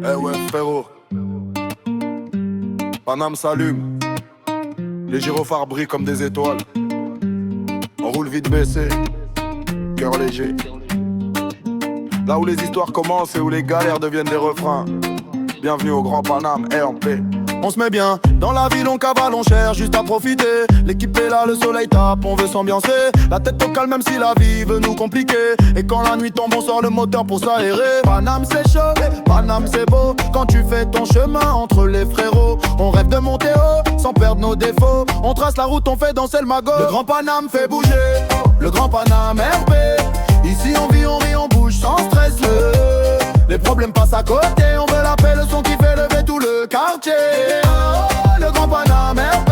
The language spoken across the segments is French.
Eh ouais frérot, Paname s'allume, les gyrophares brillent comme des étoiles. On roule vite baissé, cœur léger. Là où les histoires commencent et où les galères deviennent des refrains. Bienvenue au Grand Paname, RP. On se met bien, dans la ville on cavale, on cherche juste à profiter. L'équipe est là, le soleil tape, on veut s'ambiancer. La tête au calme même si la vie veut nous compliquer. Et quand la nuit tombe on sort le moteur pour s'aérer. Paname c'est chaud, Paname c'est beau. Quand tu fais ton chemin entre les frérots, on rêve de monter haut, sans perdre nos défauts. On trace la route, on fait danser le magot. Le Grand Paname fait bouger, le Grand Paname RP. Ici on vit, on rit, on bouge sans stress. Les problèmes passent à côté, on veut la paix, le son qui fait lever tout le quartier. Oh, le Grand Paname RP.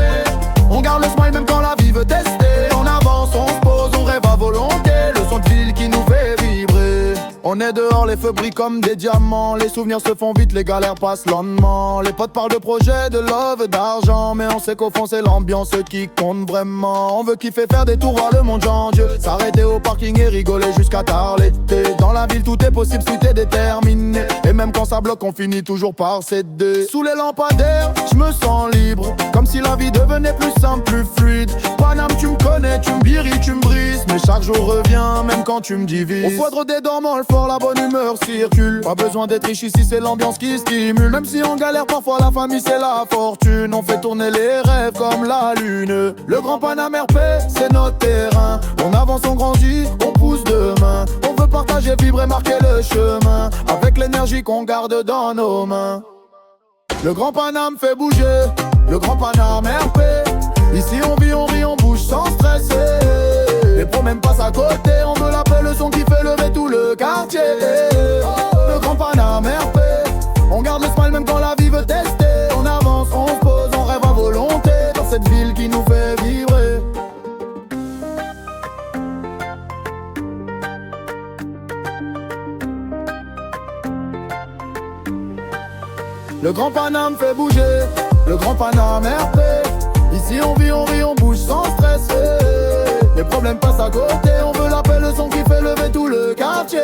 On garde le smile même quand la vie veut tester. On avance, on se pose, on rêve à volonté. Le son de ville qui nous fait vibrer. On est dehors, les feux brillent comme des diamants. Les souvenirs se font vite, les galères passent lentement. Les potes parlent de projets, de love, d'argent. Mais on sait qu'au fond c'est l'ambiance qui compte vraiment. On veut kiffer, faire des tours, voir le monde en Dieu. S'arrêter au parking et rigoler jusqu'à tard l'été. Dans la ville tout est possible, tout est déterminé. Et même quand ça bloque, on finit toujours par céder. Sous les lampadaires, je me sens libre. Comme si la vie devenait plus simple, plus fluide. Paname, tu me connais, tu me biris, tu me brises. Mais chaque jour revient, même quand tu me divises. Au foudre des dormants, le fort, la bonne humeur circule. Pas besoin d'être riche ici, c'est l'ambiance qui stimule. Même si on galère parfois, la famille c'est la fortune. On fait tourner les rêves comme la lune. Le Grand Paname RP, c'est notre terrain. On avance, on grandit, on pousse demain. On veut partager, vibrer, marquer le chemin. Avec l'énergie qu'on garde dans nos mains. Le Grand Paname fait bouger, le Grand Paname RP. Ici on vit, on rit, on bouge sans stresser. Les problèmes passent à côté, on veut la paix, le son qui fait lever tout le quartier. Le Grand Paname RP. On garde le smile même quand la vie veut tester. On avance, on se pose, on rêve à volonté. Dans cette ville qui nous fait vibrer. Le Grand Paname fait bouger, le Grand Paname RP. Ici on vit, on rit, on bouge sans stresser. Les problèmes passent à côté, on veut la paix, le son qui fait lever tout le quartier.